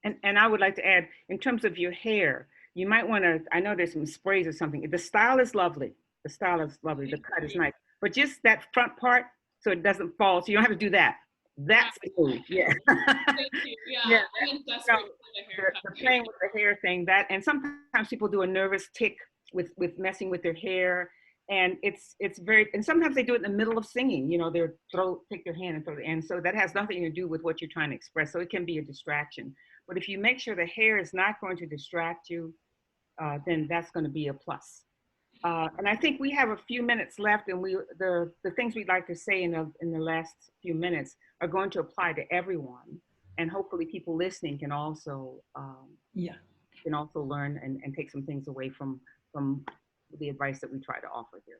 And I would like to add, in terms of your hair, you might want to, I know there's some sprays or something. The style is lovely. The style is lovely. The cut is nice. But just that front part, so it doesn't fall. So you don't have to do that. That's the move. Yeah. Thank you. Yeah. I'm desperate for the haircut. The playing with the hair thing, that, and sometimes people do a nervous tick with messing with their hair. And it's very, and sometimes they do it in the middle of singing, you know, take their hand and throw it in. So that has nothing to do with what you're trying to express. So it can be a distraction. But if you make sure the hair is not going to distract you, then that's going to be a plus. And I think we have a few minutes left, and the things we'd like to say in the last few minutes are going to apply to everyone, and hopefully people listening can also learn and take some things away from the advice that we try to offer here.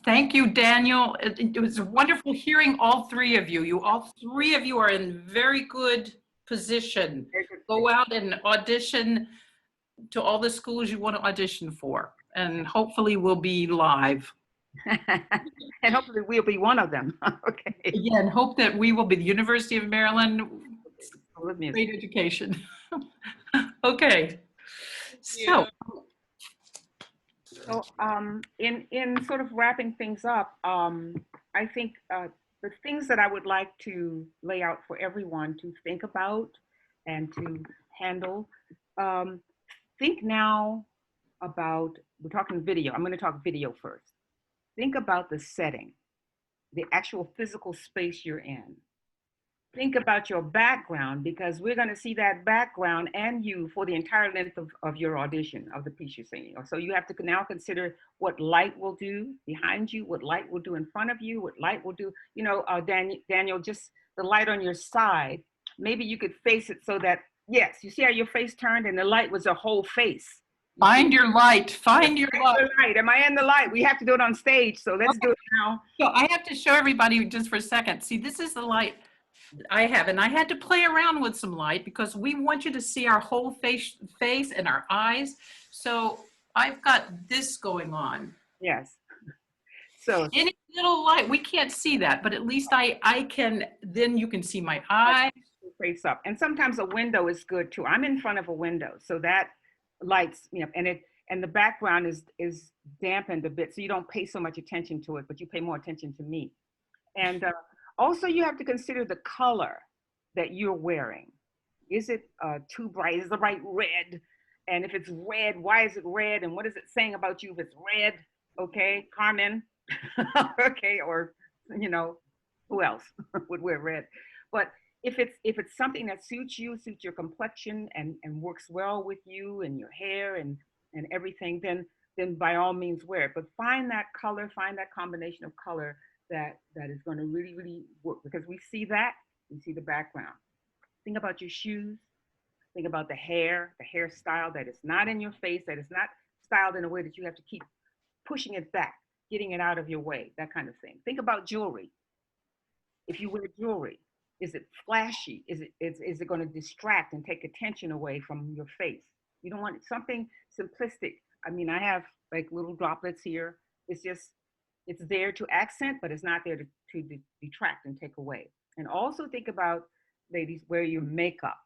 Thank you, Daniel. It was wonderful hearing all three of you. All three of you are in very good position. Go out and audition to all the schools you want to audition for, and hopefully we'll be live. And hopefully we'll be one of them. Okay. Yeah, and hope that we will be the University of Maryland. Great education. Okay. So in sort of wrapping things up, I think the things that I would like to lay out for everyone to think about and to handle, think now about, we're talking video. I'm going to talk video first. Think about the setting, the actual physical space you're in. Think about your background, because we're going to see that background and you for the entire length of your audition, of the piece you're singing. So you have to now consider what light will do behind you, what light will do in front of you, what light will do, you know, Daniel, just the light on your side. Maybe you could face it so that, yes, you see how your face turned and the light was a whole face. Find your light. Find your light. Am I in the light? We have to do it on stage, so let's do it now. So I have to show everybody just for a second. See, this is the light I have, and I had to play around with some light because we want you to see our whole face and our eyes. So I've got this going on. Yes. So any little light, we can't see that, but at least I can, then you can see my eye. Face up. And sometimes a window is good too. I'm in front of a window, so that lights, you know, and the background is dampened a bit, so you don't pay so much attention to it, but you pay more attention to me. And also you have to consider the color that you're wearing. Is it too bright? Is the right red? And if it's red, why is it red? And what is it saying about you if it's red? Okay, Carmen. Okay, or, you know, who else would wear red? But if it's something that suits you, suits your complexion and works well with you and your hair and everything, then by all means wear it. But find that color, find that combination of color that is going to really, really work, because we see the background. Think about your shoes. Think about the hairstyle that is not in your face, that is not styled in a way that you have to keep pushing it back, getting it out of your way, that kind of thing. Think about jewelry. If you wear jewelry, is it flashy? Is it going to distract and take attention away from your face? You don't want something simplistic. I mean, I have like little droplets here. It's there to accent, but it's not there to detract and take away. And also think about, ladies, wear your makeup.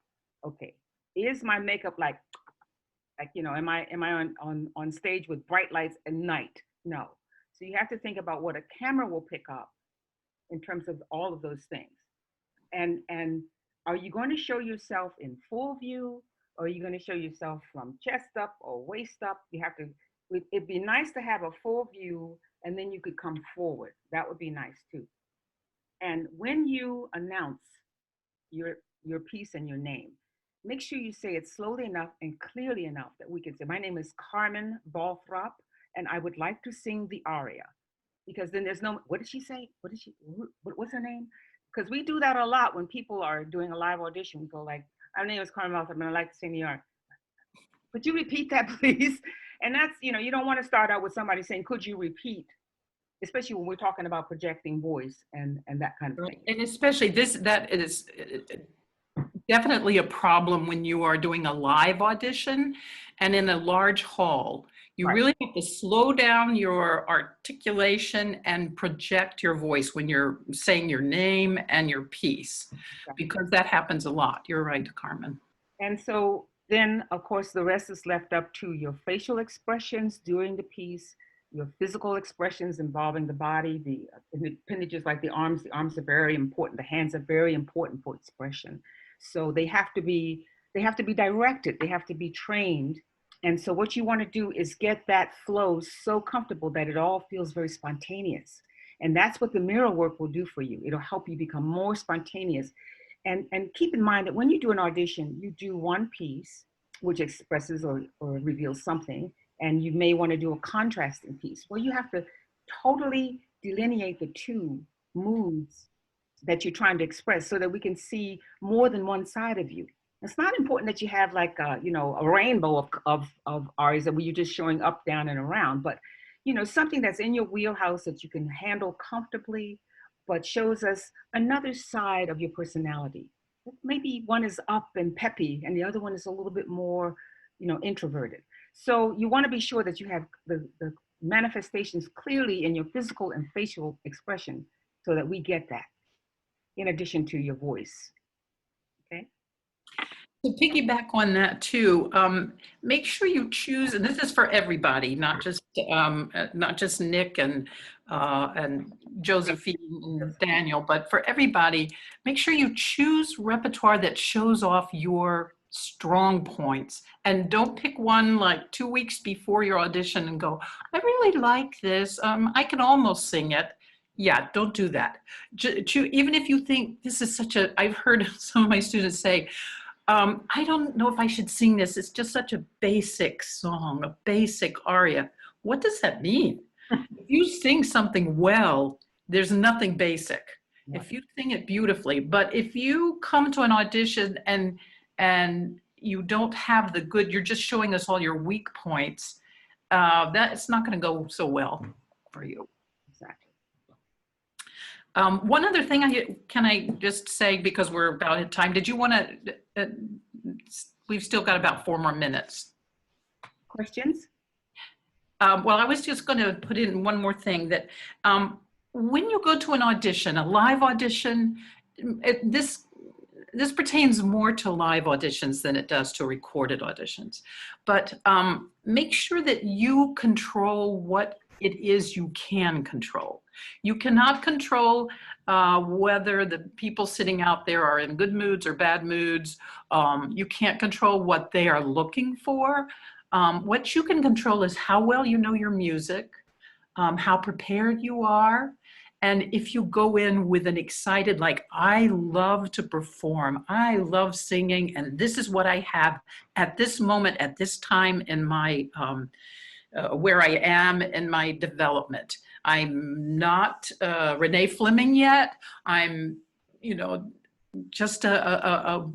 Okay, is my makeup like you know, am I on stage with bright lights at night? No. So you have to think about what a camera will pick up in terms of all of those things. And are you going to show yourself in full view, or are you going to show yourself from chest up or waist up? You have to, it'd be nice to have a full view, and then you could come forward. That would be nice too. And when you announce your piece and your name, make sure you say it slowly enough and clearly enough that we can say, my name is Carmen Balthrop, and I would like to sing the aria. Because then there's no, what did she say? What's her name? Because we do that a lot when people are doing a live audition. We go like, "My name is Carmen, and I'd like to sing the art. Could you repeat that, please?" And that's, you know, you don't want to start out with somebody saying, "Could you repeat?" Especially when we're talking about projecting voice and that kind of thing. And especially that is definitely a problem when you are doing a live audition and in a large hall. You Right. really have to slow down your articulation and project your voice when you're saying your name and your piece, because that happens a lot. You're right, Carmen. And so then, of course, the rest is left up to your facial expressions during the piece, your physical expressions involving the body, the appendages like the arms. The arms are very important. The hands are very important for expression. So they have to be directed. They have to be trained. And so what you want to do is get that flow so comfortable that it all feels very spontaneous. And that's what the mirror work will do for you. It'll help you become more spontaneous. And keep in mind that when you do an audition, you do one piece, which expresses or reveals something, and you may want to do a contrasting piece. Well, you have to totally delineate the two moods that you're trying to express so that we can see more than one side of you. It's not important that you have like a, you know, a rainbow of arias that where you're just showing up, down, and around, but you know, something that's in your wheelhouse that you can handle comfortably, but shows us another side of your personality. Maybe one is up and peppy and the other one is a little bit more, you know, introverted. So you want to be sure that you have the manifestations clearly in your physical and facial expression so that we get that in addition to your voice. Okay. To piggyback on that too, make sure you choose, and this is for everybody, not just Nick and Josephine and Daniel, but for everybody, make sure you choose repertoire that shows off your strong points, and don't pick one like 2 weeks before your audition and go, "I really like this. I can almost sing it." Yeah, don't do that. Even if you think this is I've heard some of my students say, "I don't know if I should sing this. It's just such a basic song, a basic aria." What does that mean? If you sing something well, there's nothing basic. Yeah. If you sing it beautifully, but if you come to an audition and you don't have the good, you're just showing us all your weak points, that's not going to go so well for you. Exactly. One other thing can I just say, because we're about at time, did you want to, we've still got about 4 more minutes. Questions? Well, I was just going to put in one more thing that when you go to an audition, a live audition, this pertains more to live auditions than it does to recorded auditions. But make sure that you control what it is you can control. You cannot control whether the people sitting out there are in good moods or bad moods. You can't control what they are looking for. What you can control is how well you know your music, how prepared you are. And if you go in with an excited, like, "I love to perform, I love singing, and this is what I have at this moment, at this time in my, where I am in my development. I'm not Renee Fleming yet. I'm, you know, just a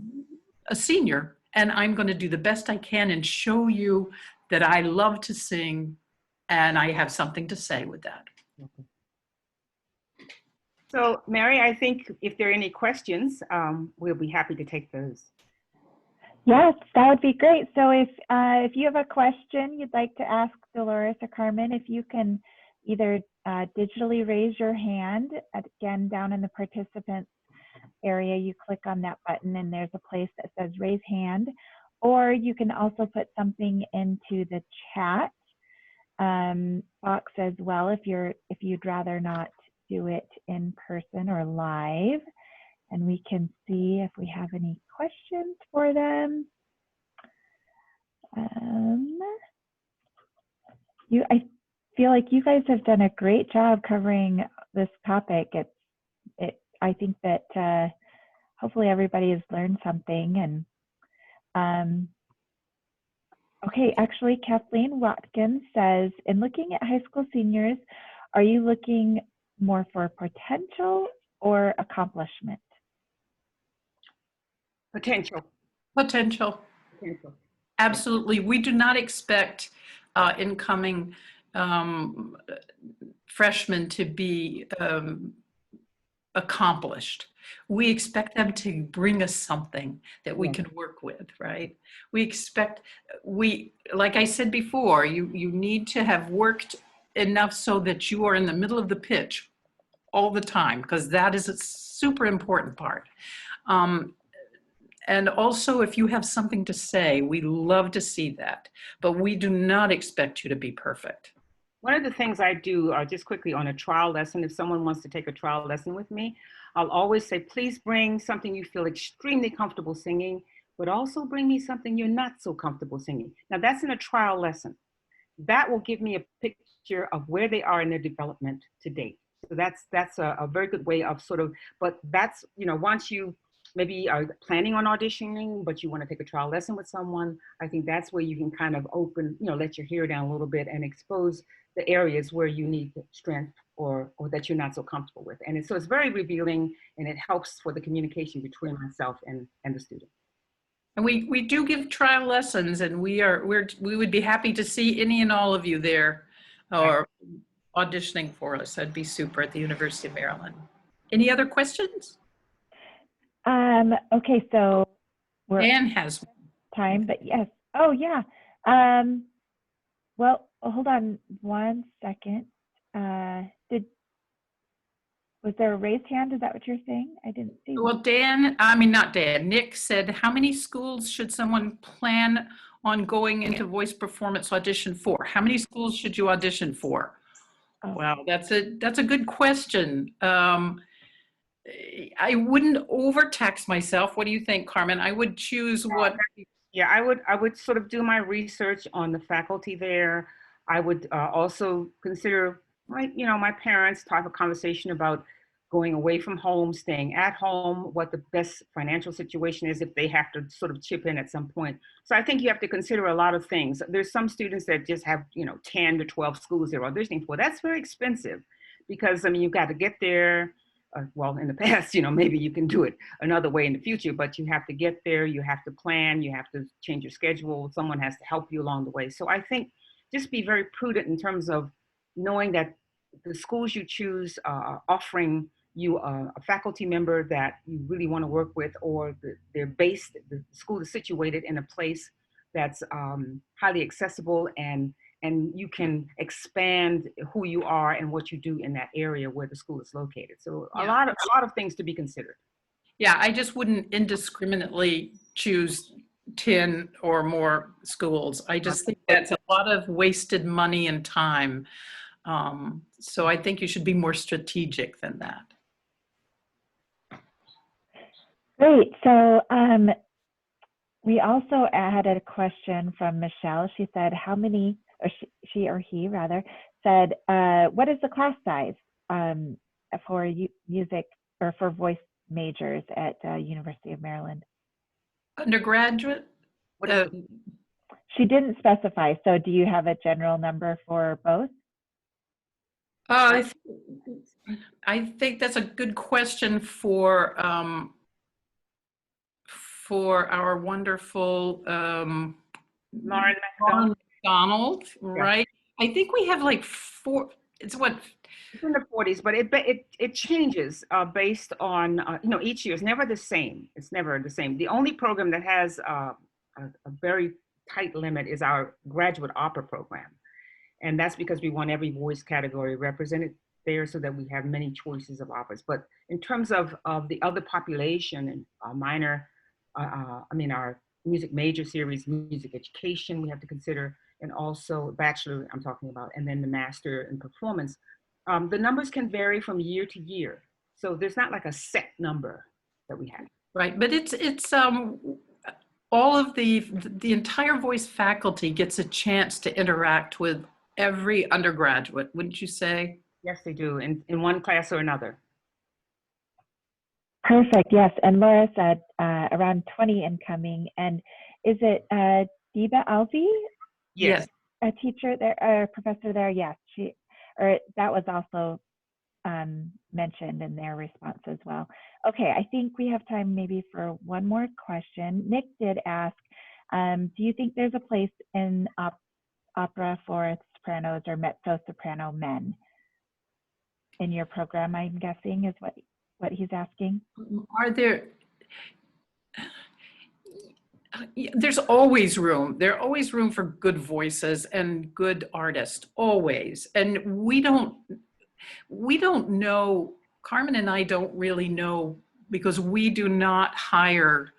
senior, and I'm going to do the best I can and show you that I love to sing and I have something to say with that." Okay. So, Mary, I think if there are any questions, we'll be happy to take those. Yes, that would be great. So if you have a question you'd like to ask Dolores or Carmen, if you can either digitally raise your hand, again, down in the participants area, you click on that button and there's a place that says raise hand, or you can also put something into the chat box as well if you'd rather not do it in person or live, and we can see if we have any questions for them. I feel like you guys have done a great job covering this topic. I think that hopefully everybody has learned something. And okay, actually, Kathleen Watkins says, in looking at high school seniors, are you looking more for potential or accomplishment? Potential. Potential. Potential. Absolutely. We do not expect incoming freshmen to be accomplished. We expect them to bring us something that we can work with, right? We expect, like I said before, you need to have worked enough so that you are in the middle of the pitch all the time, because that is a super important part. And also, if you have something to say, we love to see that, but we do not expect you to be perfect. One of the things I do, just quickly on a trial lesson, if someone wants to take a trial lesson with me, I'll always say, please bring something you feel extremely comfortable singing, but also bring me something you're not so comfortable singing. Now that's in a trial lesson. That will give me a picture of where they are in their development to date. So that's a very good way of sort of, but that's, you know, once you maybe are planning on auditioning, but you want to take a trial lesson with someone, I think that's where you can kind of open, you know, let your hair down a little bit and expose the areas where you need strength or that you're not so comfortable with. And so it's very revealing, and it helps for the communication between myself and the student. And we do give trial lessons, and we would be happy to see any and all of you there or auditioning for us. That'd be super at the University of Maryland. Any other questions? Okay, so we're Dan has time, but yes. Oh yeah. Well, hold on one second. Was there a raised hand? Is that what you're saying? I didn't see. Well, not Dan, Nick said, how many schools should someone plan on going into voice performance audition for? How many schools should you audition for? Oh. Wow, that's a good question. I wouldn't overtax myself. What do you think, Carmen? I would choose what? Yeah, I would sort of do my research on the faculty there. I would also consider my parents, type of conversation about going away from home, staying at home, what the best financial situation is if they have to sort of chip in at some point. So I think you have to consider a lot of things. There's some students that just have, 10 to 12 schools they're auditioning for. That's very expensive because, you've got to get there. Well, in the past, maybe you can do it another way in the future, but you have to get there, you have to plan, you have to change your schedule. Someone has to help you along the way. So I think just be very prudent in terms of knowing that the schools you choose are offering you a faculty member that you really want to work with, or the school is situated in a place that's highly accessible, and you can expand who you are and what you do in that area where the school is located. So a lot of things to be considered. Yeah, I just wouldn't indiscriminately choose 10 or more schools. I just think that's a lot of wasted money and time. So I think you should be more strategic than that. Great. So we also had a question from Michelle. She said, how many, or she or he rather, said, what is the class size for music or for voice majors at University of Maryland? Undergraduate? She didn't specify. So do you have a general number for both? I think that's a good question for our wonderful Lauren McDonald, right? Yeah. I think we have like 4. It's in the 40s, but it changes based on each year. It's never the same. It's never the same. The only program that has a very tight limit is our graduate opera program. And that's because we want every voice category represented there so that we have many choices of operas. But in terms of the other population and our music major series, music education, we have to consider, and also bachelor I'm talking about, and then the master in performance. The numbers can vary from year to year. So there's not like a set number that we have. Right, but it's all of the entire voice faculty gets a chance to interact with every undergraduate, wouldn't you say? Yes, they do, in one class or another. Perfect, yes. And Laura said around 20 incoming. And is it Diba Alvi? Yes. A teacher there, a professor there? Yes, that was also mentioned in their response as well. Okay, I think we have time maybe for one more question. Nick did ask, do you think there's a place in opera for sopranos or mezzo-soprano men in your program, I'm guessing is what he's asking? Are there, there's always room. There's always room for good voices and good artists, always. And we don't know, Carmen and I don't really know, because we do not hire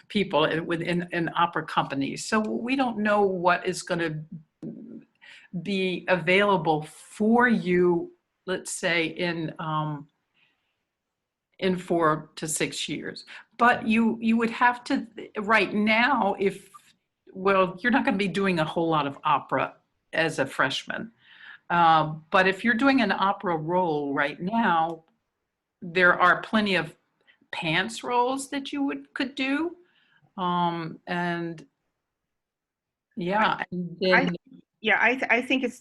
people in opera companies. So we don't know what is going to be available for you, let's say in 4 to 6 years. But you would have to, right now, well, you're not going to be doing a whole lot of opera as a freshman. But if you're doing an opera role right now, there are plenty of pants roles that you could do. And yeah, and then, I think it's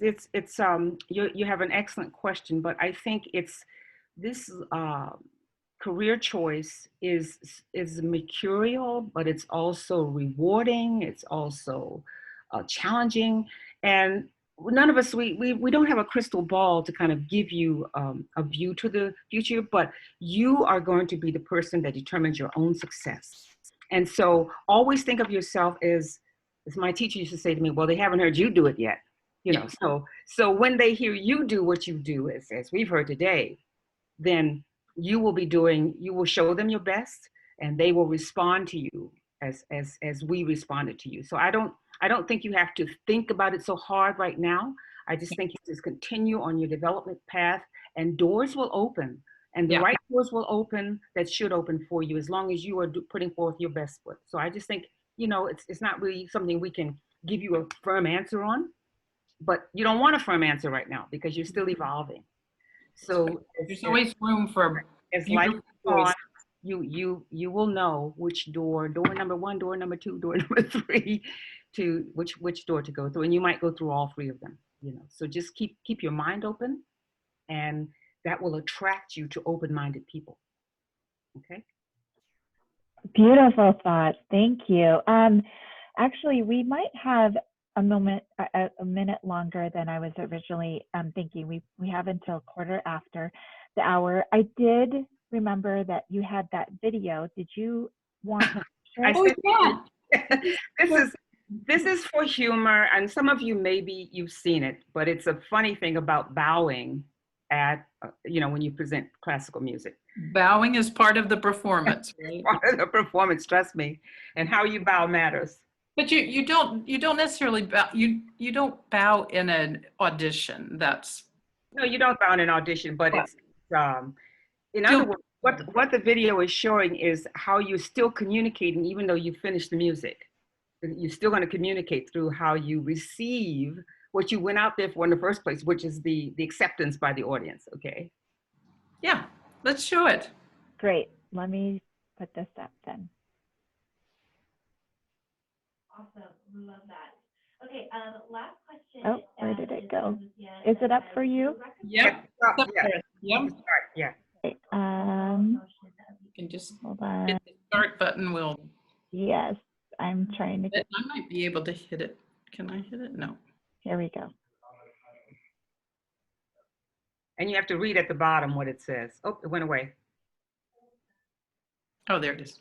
you have an excellent question, but I think it's this career choice is mercurial, but it's also rewarding. It's also challenging, and none of us we don't have a crystal ball to kind of give you a view to the future, but you are going to be the person that determines your own success. And so always think of yourself as my teacher used to say to me, well, they haven't heard you do it yet, you know. So when they hear you do what you do, as we've heard today, then you will show them your best, and they will respond to you as we responded to you. So I don't think you have to think about it so hard right now. I just think you just continue on your development path, and doors will open, and the right doors will open that should open for you as long as you are putting forth your best foot. So I just think, you know, it's not really something we can give you a firm answer on, but you don't want a firm answer right now because you're still evolving. So there's always room for, as life goes on, you will know which door number 1, door number 2, door number 3, to which door to go through, and you might go through all 3 of them, you know. So just keep your mind open, and that will attract you to open-minded people. Okay. Beautiful thoughts. Thank you. Actually, we might have a minute longer than I was originally thinking. We have until 1/4 the hour. I did remember that you had that video. Did you want to share? This is for humor, and some of you maybe you've seen it, but it's a funny thing about bowing at you know, when you present classical music. Bowing is part of the performance, right? Part of the performance, trust me, and how you bow matters. But you don't necessarily bow. You don't bow in an audition. No, you don't bow in an audition, but it's in other words, what the video is showing is how you're still communicating even though you finished the music. You're still going to communicate through how you receive what you went out there for in the first place, which is the acceptance by the audience. Okay. Yeah, let's show it. Great. Let me put this up then. Awesome. We love that. Okay, last question. Oh, where did it go? Is it up for you? Yep. Yeah. Okay, You can just hold on. hit the start button. Yes, I'm trying to get. I might be able to hit it. Can I hit it? No. Here we go. And you have to read at the bottom what it says. Oh, it went away. Oh, there it is.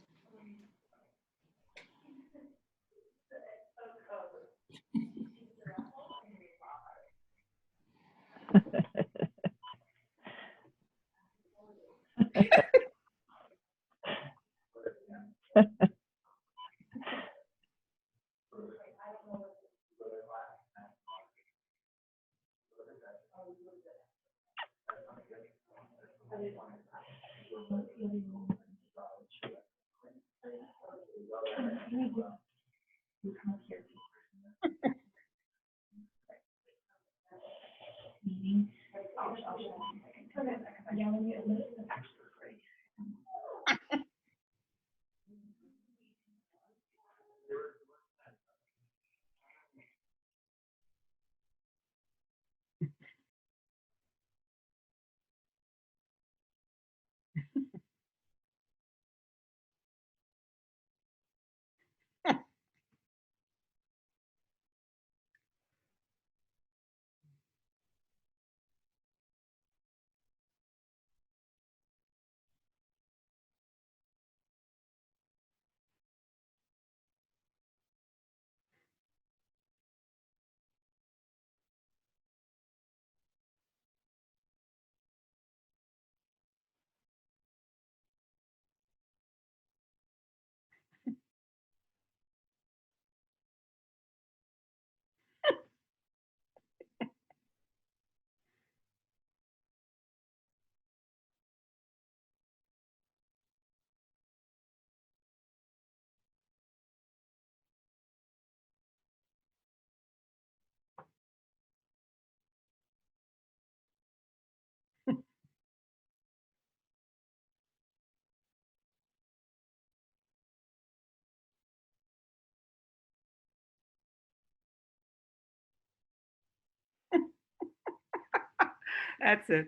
That's it.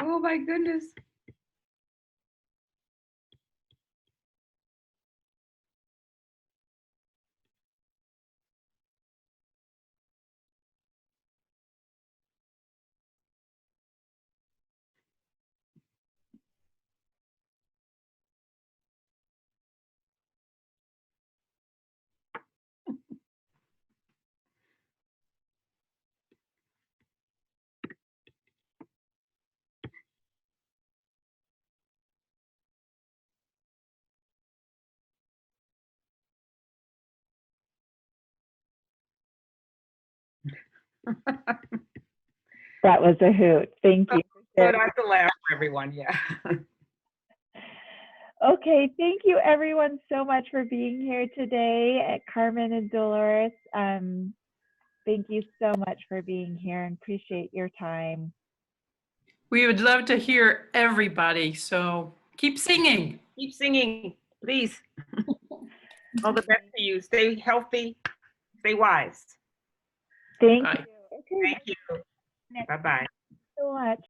Oh my goodness. That was a hoot. Thank you. So that's a laugh for everyone, yeah. Okay, thank you everyone so much for being here today, Carmen and Dolores. Thank you so much for being here and appreciate your time. We would love to hear everybody, so keep singing. Keep singing, please. All the best to you. Stay healthy, stay wise. Thank Bye. you. Okay, Thank you. Bye-bye. so much.